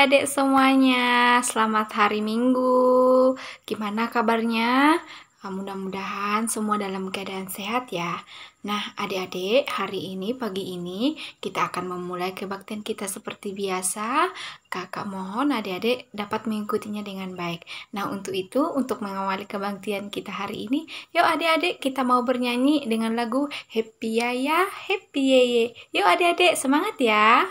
adik-adik semuanya, selamat hari Minggu. Gimana kabarnya? Mudah-mudahan semua dalam keadaan sehat ya. Nah, adik-adik, hari ini, pagi ini, kita akan memulai kebaktian kita seperti biasa. Kakak mohon adik-adik dapat mengikutinya dengan baik. Nah, untuk itu, untuk mengawali kebaktian kita hari ini, yuk adik-adik kita mau bernyanyi dengan lagu Happy Yaya, Happy Yeye. Yuk adik-adik, semangat ya!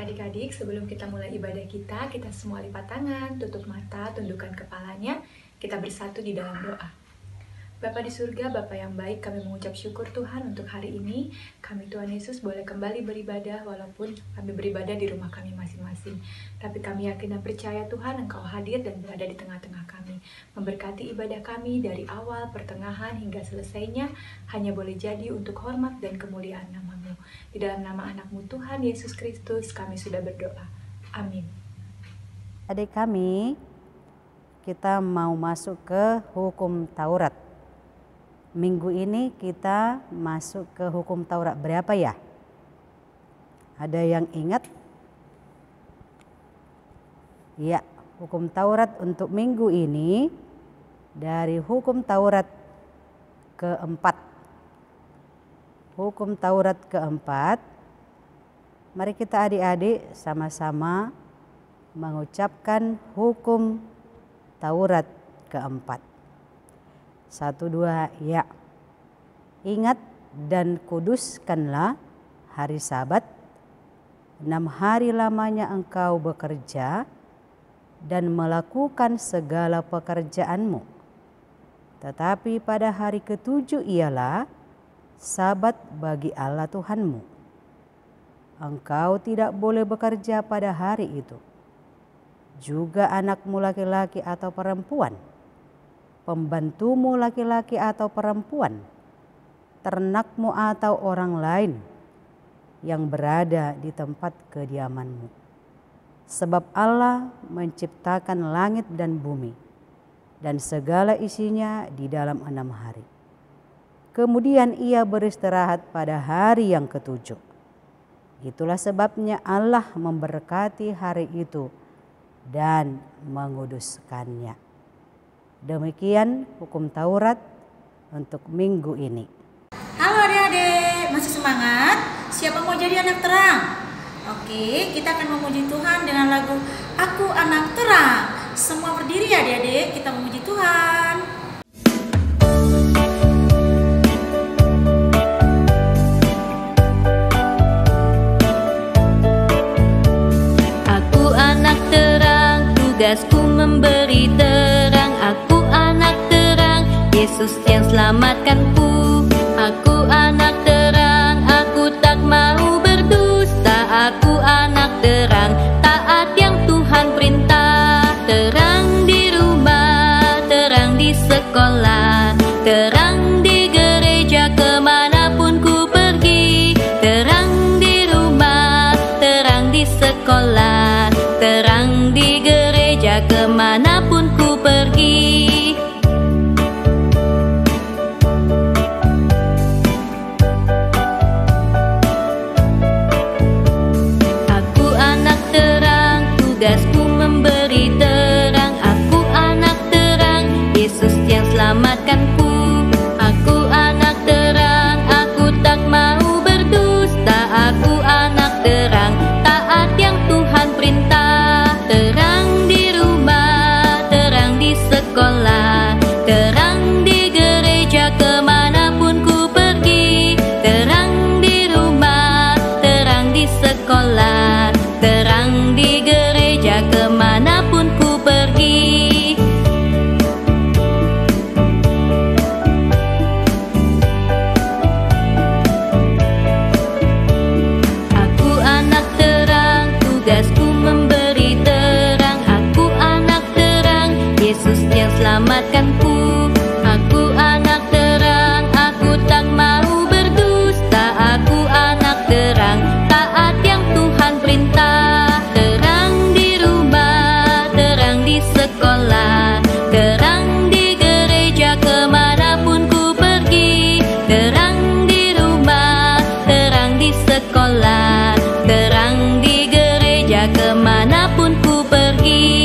Adik-adik, sebelum kita mulai ibadah kita semua lipat tangan, tutup mata, tundukkan kepalanya, kita bersatu di dalam doa. Bapa di surga, Bapa yang baik, kami mengucap syukur Tuhan untuk hari ini. Kami Tuhan Yesus boleh kembali beribadah walaupun kami beribadah di rumah kami masing-masing. Tapi kami yakin dan percaya Tuhan Engkau hadir dan berada di tengah-tengah kami. Memberkati ibadah kami dari awal, pertengahan hingga selesainya hanya boleh jadi untuk hormat dan kemuliaan nama-Mu. Di dalam nama anak-Mu Tuhan Yesus Kristus kami sudah berdoa. Amin. Adik kami, kita mau masuk ke hukum Taurat. Minggu ini kita masuk ke hukum Taurat berapa ya? Ada yang ingat? Ya, hukum Taurat untuk minggu ini dari hukum Taurat keempat. Hukum Taurat keempat. Mari kita adik-adik sama-sama mengucapkan hukum Taurat keempat. 1, 2, ya. Ingat dan kuduskanlah hari Sabat, 6 hari lamanya engkau bekerja dan melakukan segala pekerjaanmu. Tetapi pada hari ke-7 ialah Sabat bagi Allah Tuhanmu. Engkau tidak boleh bekerja pada hari itu. Juga anakmu laki-laki atau perempuan, pembantumu laki-laki atau perempuan, ternakmu atau orang lain yang berada di tempat kediamanmu. Sebab Allah menciptakan langit dan bumi dan segala isinya di dalam 6 hari. Kemudian ia beristirahat pada hari yang ke-7. Itulah sebabnya Allah memberkati hari itu dan menguduskannya. Demikian hukum Taurat untuk minggu ini. Halo adik-adik, masih semangat? Siapa mau jadi anak terang? Oke, kita akan memuji Tuhan dengan lagu Aku Anak Terang. Semua berdiri ya adik-adik, kita memuji Tuhan. Aku anak terang, tugasku memberi terang. Aku anak terang, Yesus yang selamatkanku. Aku anak terang, aku tak mau berdusta. Aku anak terang, taat yang Tuhan perintah. Terang di rumah, terang di sekolah, terang di gereja kemanapun ku pergi. Terang di rumah, terang di sekolah, terang di gereja gereja kemanapun ku pergi. Aku anak terang, tugasku memberi terang. Aku anak terang, Yesus yang selamatkanku. Aku anak terang, aku tak mau berdusta. Aku anak terang, taat yang Tuhan perintah. Terang di rumah, terang di sekolah, terang di gereja kemanapun ku pergi. Terang di rumah, terang di sekolah, terang di gereja kemanapun ku pergi. Aku anak terang, tugasku memberi terang. Aku anak terang, Yesus yang selamatkanku. Aku anak terang, aku tak mau berdusta. Aku anak terang, taat yang Tuhan perintah. Terang di rumah, terang di sekolah, terang di gereja kemanapun ku pergi. Terang di rumah, terang di sekolah, terang di gereja kemanapun ku pergi.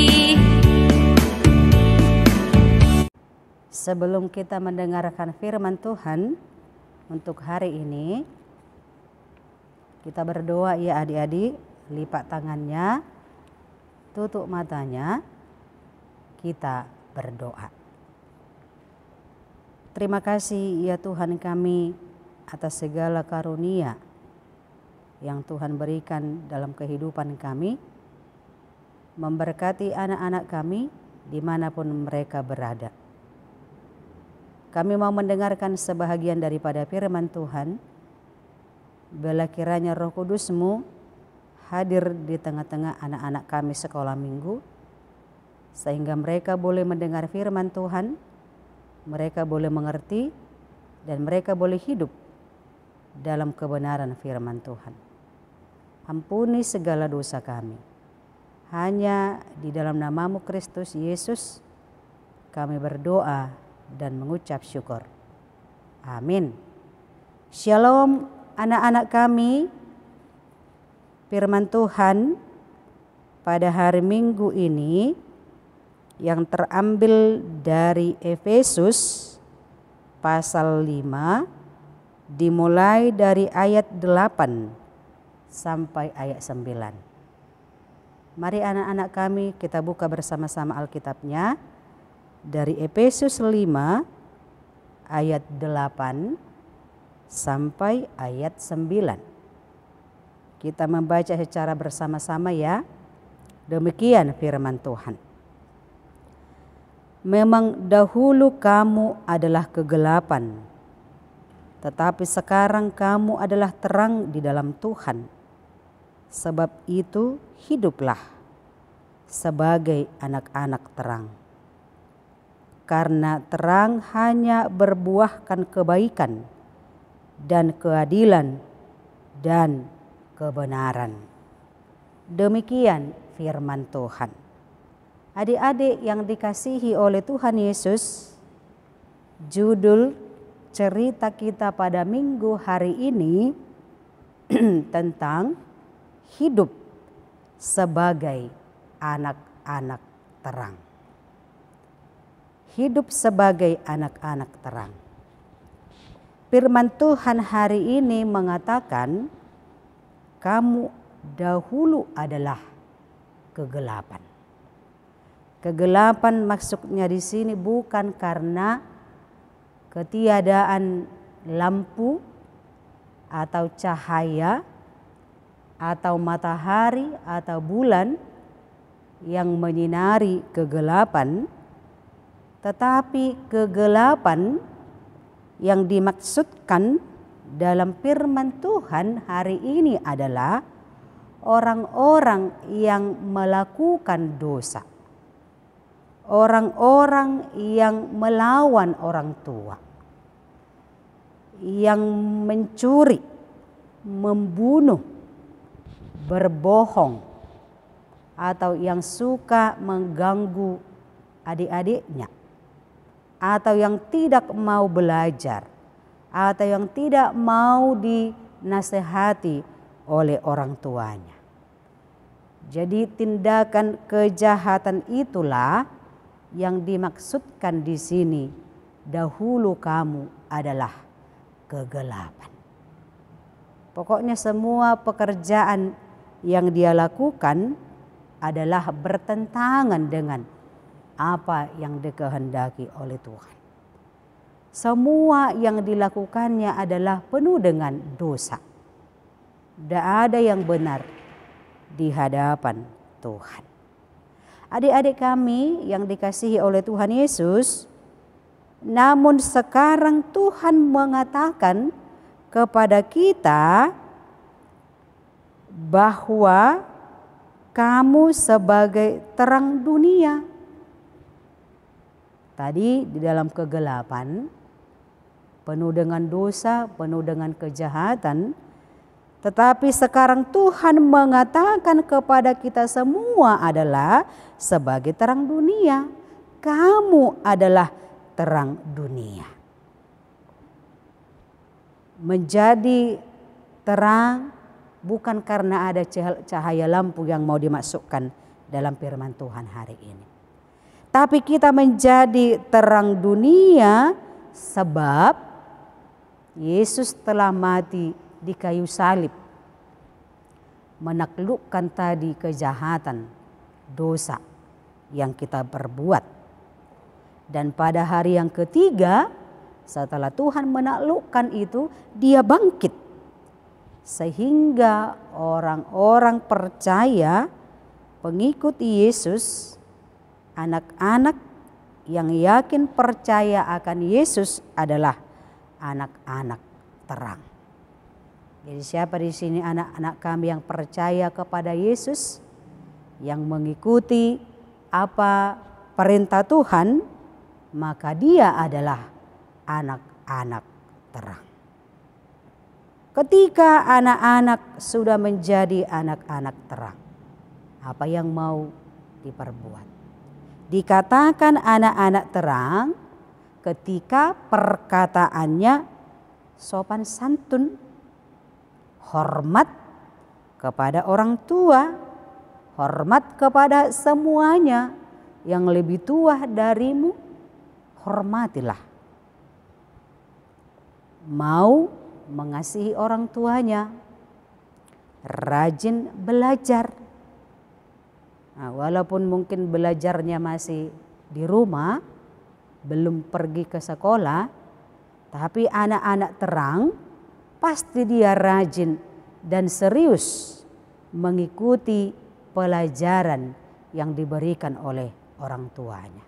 Sebelum kita mendengarkan firman Tuhan untuk hari ini, kita berdoa ya adik-adik. Lipat tangannya, tutup matanya, kita berdoa. Terima kasih ya Tuhan kami atas segala karunia yang Tuhan berikan dalam kehidupan kami, memberkati anak-anak kami dimanapun mereka berada. Kami mau mendengarkan sebahagian daripada firman Tuhan. Bila kiranya Roh Kudus-Mu hadir di tengah-tengah anak-anak kami sekolah minggu, sehingga mereka boleh mendengar firman Tuhan, mereka boleh mengerti, dan mereka boleh hidup dalam kebenaran firman Tuhan. Ampuni segala dosa kami. Hanya di dalam nama-Mu Kristus Yesus kami berdoa dan mengucap syukur. Amin. Shalom anak-anak kami. Firman Tuhan pada hari Minggu ini yang terambil dari Efesus pasal 5 dimulai dari ayat 8 sampai ayat 9. Mari anak-anak kami kita buka bersama-sama Alkitabnya dari Efesus 5 ayat 8 sampai ayat 9. Kita membaca secara bersama-sama ya. Demikian firman Tuhan. Memang dahulu kamu adalah kegelapan, tetapi sekarang kamu adalah terang di dalam Tuhan. Sebab itu hiduplah sebagai anak-anak terang. Karena terang hanya berbuahkan kebaikan dan keadilan dan kebenaran. Demikian firman Tuhan. Adik-adik yang dikasihi oleh Tuhan Yesus, judul cerita kita pada minggu hari ini tentang hidup sebagai anak-anak terang. Hidup sebagai anak-anak terang. Firman Tuhan hari ini mengatakan, kamu dahulu adalah kegelapan. Kegelapan maksudnya di sini bukan karena ketiadaan lampu atau cahaya atau matahari atau bulan yang menyinari kegelapan, tetapi kegelapan yang dimaksudkan dalam firman Tuhan hari ini adalah orang-orang yang melakukan dosa. Orang-orang yang melawan orang tua. Yang mencuri, membunuh, berbohong, atau yang suka mengganggu adik-adiknya, atau yang tidak mau belajar, atau yang tidak mau dinasehati oleh orang tuanya. Jadi tindakan kejahatan itulah yang dimaksudkan di sini. Dahulu kamu adalah kegelapan. Pokoknya semua pekerjaan yang dia lakukan adalah bertentangan dengan apa yang dikehendaki oleh Tuhan. Semua yang dilakukannya adalah penuh dengan dosa. Tidak ada yang benar di hadapan Tuhan. Adik-adik kami yang dikasihi oleh Tuhan Yesus, namun sekarang Tuhan mengatakan kepada kita bahwa kamu sebagai terang dunia. Tadi di dalam kegelapan, penuh dengan dosa, penuh dengan kejahatan. Tetapi sekarang Tuhan mengatakan kepada kita semua adalah sebagai terang dunia. Kamu adalah terang dunia. Menjadi terang bukan karena ada cahaya lampu yang mau dimasukkan dalam firman Tuhan hari ini. Tapi kita menjadi terang dunia sebab Yesus telah mati di kayu salib, menaklukkan tadi kejahatan, dosa yang kita perbuat. Dan pada hari yang ketiga, setelah Tuhan menaklukkan itu, dia bangkit. Sehingga orang-orang percaya, pengikut Yesus, anak-anak yang yakin percaya akan Yesus adalah anak-anak terang. Jadi siapa di sini anak-anak kami yang percaya kepada Yesus, yang mengikuti apa perintah Tuhan, maka dia adalah anak-anak terang. Ketika anak-anak sudah menjadi anak-anak terang, apa yang mau diperbuat? Dikatakan anak-anak terang ketika perkataannya sopan santun, hormat kepada orang tua, hormat kepada semuanya yang lebih tua darimu, hormatilah. Mau mengasihi orang tuanya, rajin belajar. Nah, walaupun mungkin belajarnya masih di rumah, belum pergi ke sekolah, tapi anak-anak terang pasti dia rajin dan serius mengikuti pelajaran yang diberikan oleh orang tuanya.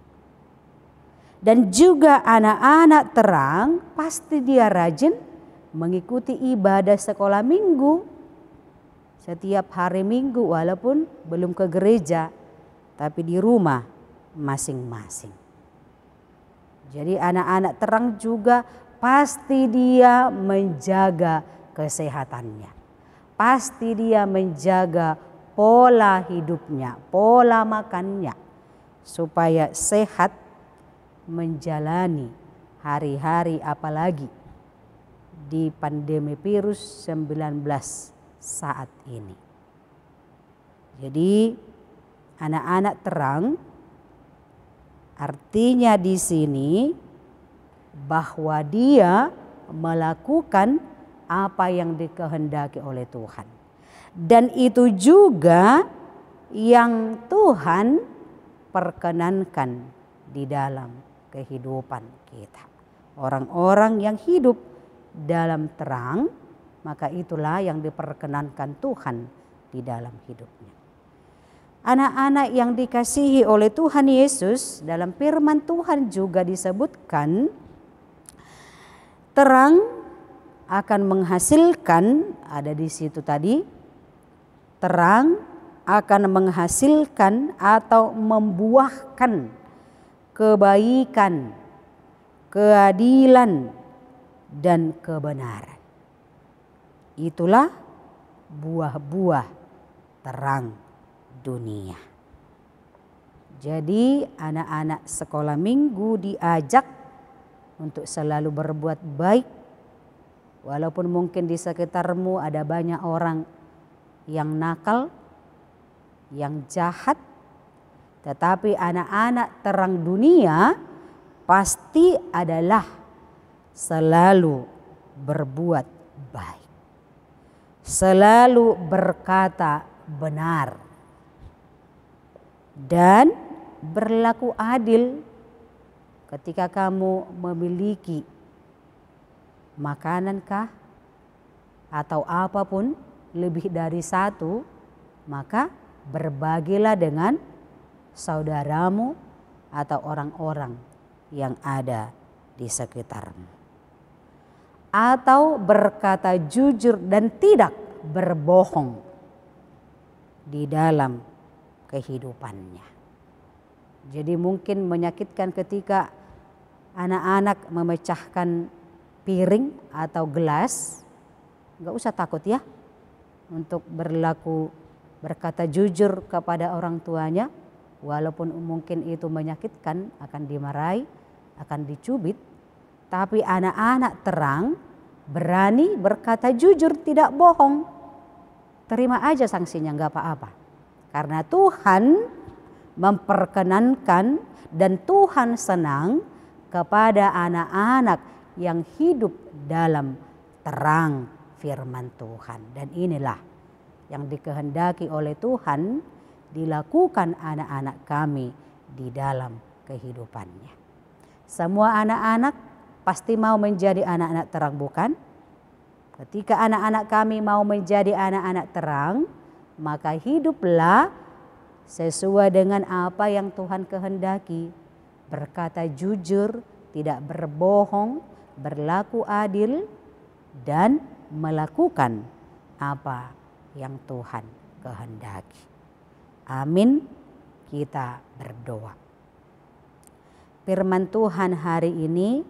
Dan juga anak-anak terang pasti dia rajin mengikuti ibadah sekolah minggu setiap hari Minggu, walaupun belum ke gereja, tapi di rumah masing-masing. Jadi anak-anak terang juga pasti dia menjaga kesehatannya. Pasti dia menjaga pola hidupnya, pola makannya, supaya sehat menjalani hari-hari, apalagi di pandemi virus 19 saat ini. Jadi anak-anak terang artinya di sini bahwa dia melakukan apa yang dikehendaki oleh Tuhan. Dan itu juga yang Tuhan perkenankan di dalam kehidupan kita. Orang-orang yang hidup dalam terang, maka itulah yang diperkenankan Tuhan di dalam hidupnya. Anak-anak yang dikasihi oleh Tuhan Yesus, dalam firman Tuhan juga disebutkan terang akan menghasilkan, ada di situ tadi, terang akan menghasilkan atau membuahkan kebaikan, keadilan, dan kebenaran. Itulah buah-buah terang dunia. Jadi anak-anak sekolah minggu diajak untuk selalu berbuat baik. Walaupun mungkin di sekitarmu ada banyak orang yang nakal, yang jahat. Tetapi anak-anak terang dunia pasti adalah selalu berbuat baik. Selalu berkata benar. Dan berlaku adil ketika kamu memiliki makanankah atau apapun lebih dari satu, maka berbagilah dengan saudaramu atau orang-orang yang ada di sekitarmu. Atau berkata jujur dan tidak berbohong di dalam kehidupannya. Jadi mungkin menyakitkan ketika anak-anak memecahkan piring atau gelas, nggak usah takut ya untuk berkata jujur kepada orang tuanya, walaupun mungkin itu menyakitkan, akan dimarahi, akan dicubit, tapi anak-anak terang berani berkata jujur, tidak bohong, terima aja sanksinya, nggak apa-apa, karena Tuhan memperkenankan dan Tuhan senang kepada anak-anak yang hidup dalam terang firman Tuhan. Dan inilah yang dikehendaki oleh Tuhan dilakukan anak-anak kami di dalam kehidupannya. Semua anak-anak pasti mau menjadi anak-anak terang, bukan? Ketika anak-anak kami mau menjadi anak-anak terang, maka hiduplah sesuai dengan apa yang Tuhan kehendaki. Berkata jujur, tidak berbohong, berlaku adil, dan melakukan apa yang Tuhan kehendaki. Amin. Kita berdoa. Firman Tuhan hari ini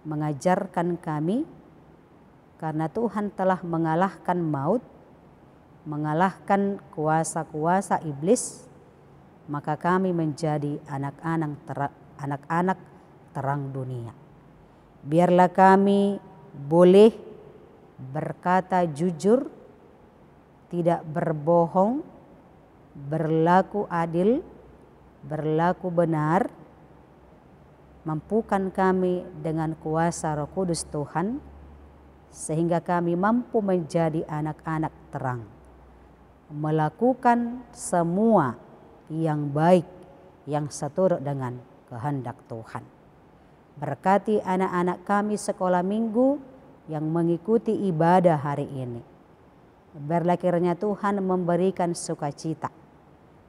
mengajarkan kami, karena Tuhan telah mengalahkan maut, mengalahkan kuasa-kuasa iblis, maka kami menjadi anak-anak terang dunia. Biarlah kami boleh berkata jujur, tidak berbohong, berlaku adil, berlaku benar. Mampukan kami dengan kuasa Roh Kudus Tuhan, sehingga kami mampu menjadi anak-anak terang, melakukan semua yang baik yang seturut dengan kehendak Tuhan. Berkati anak-anak kami sekolah minggu yang mengikuti ibadah hari ini. Biarlah kiranya Tuhan memberikan sukacita,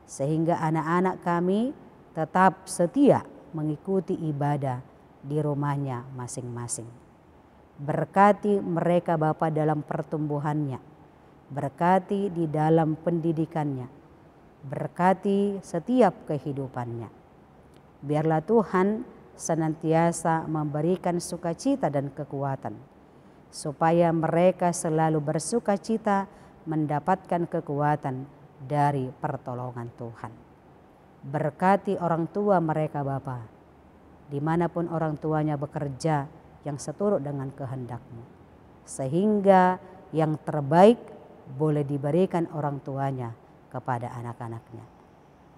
sehingga anak-anak kami tetap setia mengikuti ibadah di rumahnya masing-masing. Berkati mereka Bapa dalam pertumbuhannya, berkati di dalam pendidikannya, berkati setiap kehidupannya. Biarlah Tuhan senantiasa memberikan sukacita dan kekuatan, supaya mereka selalu bersukacita mendapatkan kekuatan dari pertolongan Tuhan. Berkati orang tua mereka Bapa, dimanapun orang tuanya bekerja yang seturut dengan kehendak-Mu, sehingga yang terbaik boleh diberikan orang tuanya kepada anak-anaknya.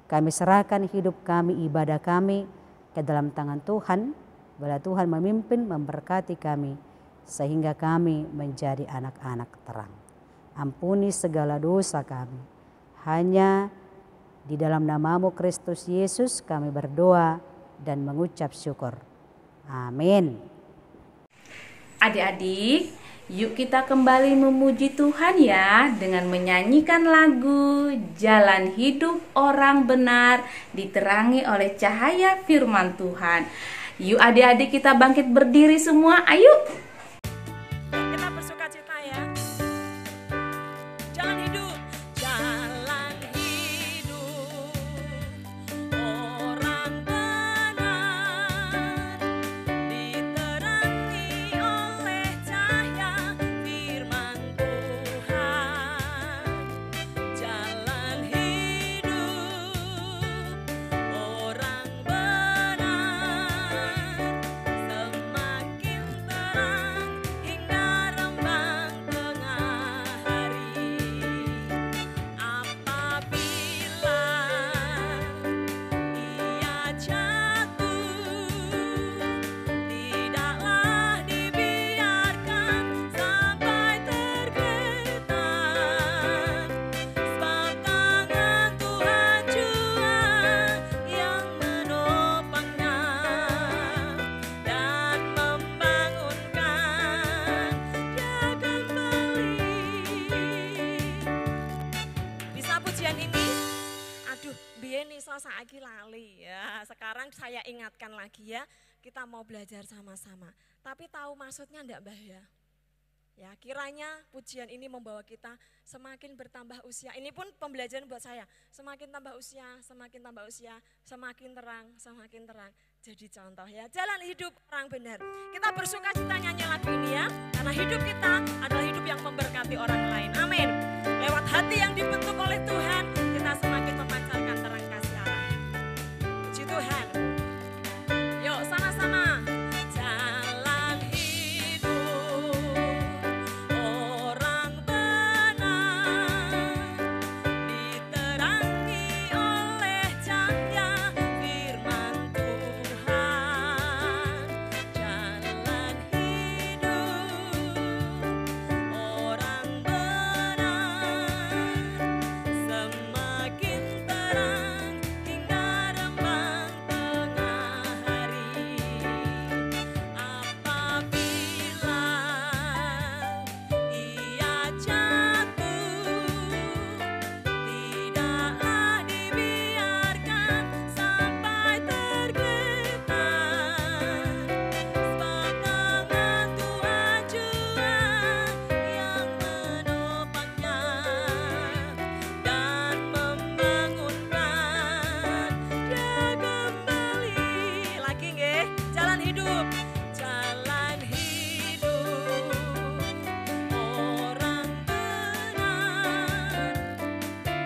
Kami serahkan hidup kami, ibadah kami ke dalam tangan Tuhan. Bila Tuhan memimpin, memberkati kami, sehingga kami menjadi anak-anak terang. Ampuni segala dosa kami. Hanya di dalam nama-Mu Kristus Yesus kami berdoa dan mengucap syukur. Amin. Adik-adik, yuk kita kembali memuji Tuhan ya, dengan menyanyikan lagu Jalan Hidup Orang Benar diterangi oleh cahaya firman Tuhan. Yuk adik-adik kita bangkit berdiri semua, ayo. Kita bersukacita ya. Jalan hidup, jalan hidup orang benar diterangi oleh cahaya firman Tuhan. Jalan hidup sekarang saya ingatkan lagi ya, kita mau belajar sama-sama. Tapi tahu maksudnya enggak Mbah ya? Ya, kiranya pujian ini membawa kita semakin bertambah usia. Ini pun pembelajaran buat saya. Semakin tambah usia, semakin tambah usia, semakin terang, semakin terang. Jadi contoh ya, jalan hidup orang benar. Kita bersuka cita nyanyi lagu ini ya, karena hidup kita adalah hidup yang memberkati orang lain. Amin. Lewat hati yang dibentuk oleh Tuhan, kita semakin memancarkan terang kasih Allah. Puji Tuhan. Yuk sama-sama. Jalan hidup orang benar diterangi oleh cahaya firman Tuhan. Jalan hidup orang benar semakin terang hingga rembang tengah hari. Apabila ia jatuh, tidaklah dibiarkan sampai tergeletak. Sebab tangan Tuhan jua yang menopangnya dan membangunkan dia kembali. Lagi nggih, jalan hidup. Jalan hidup orang benar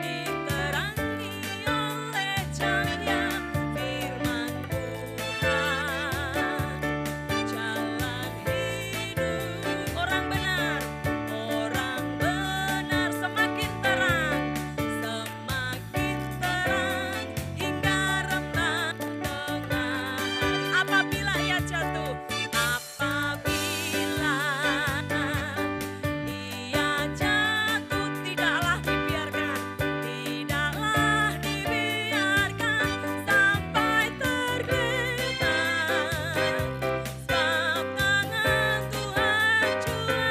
diterangi oleh cahaya firman Tuhan. Jalan hidup orang benar semakin terang hingga rembang tengah hari. Apabila ia jatuh, tidaklah dibiarkan sampai tergeletak. Sebab tangan Tuhan jua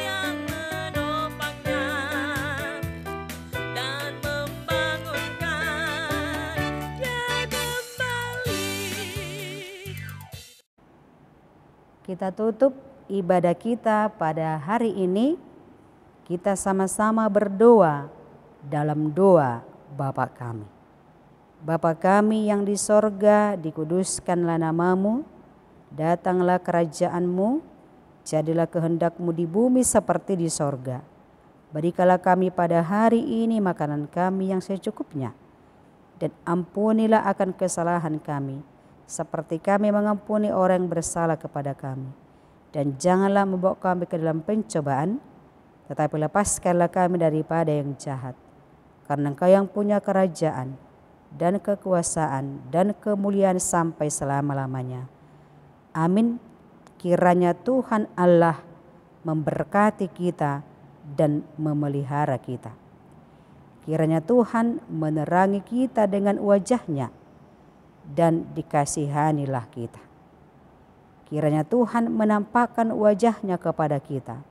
yang menopangnya dan membangunkan dia kembali. Kita tutup ibadah kita pada hari ini. Kita sama-sama berdoa dalam doa Bapa kami. Bapa kami yang di sorga, dikuduskanlah namamu, datanglah kerajaanmu, jadilah kehendakmu di bumi seperti di sorga. Berikanlah kami pada hari ini makanan kami yang secukupnya, dan ampunilah akan kesalahan kami, seperti kami mengampuni orang yang bersalah kepada kami. Dan janganlah membawa kami ke dalam pencobaan, tetapi lepaskanlah kami daripada yang jahat. Karena Engkau yang punya kerajaan dan kekuasaan dan kemuliaan sampai selama-lamanya. Amin. Kiranya Tuhan Allah memberkati kita dan memelihara kita. Kiranya Tuhan menerangi kita dengan wajah-Nya dan dikasihanilah kita. Kiranya Tuhan menampakkan wajah-Nya kepada kita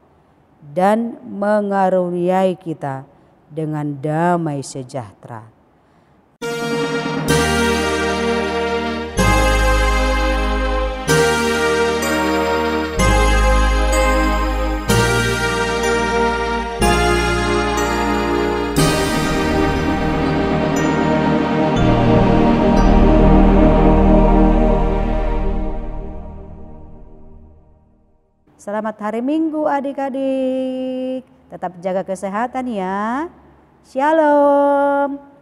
dan mengaruniai kita dengan damai sejahtera. Selamat hari Minggu adik-adik. Tetap jaga kesehatan ya. Shalom.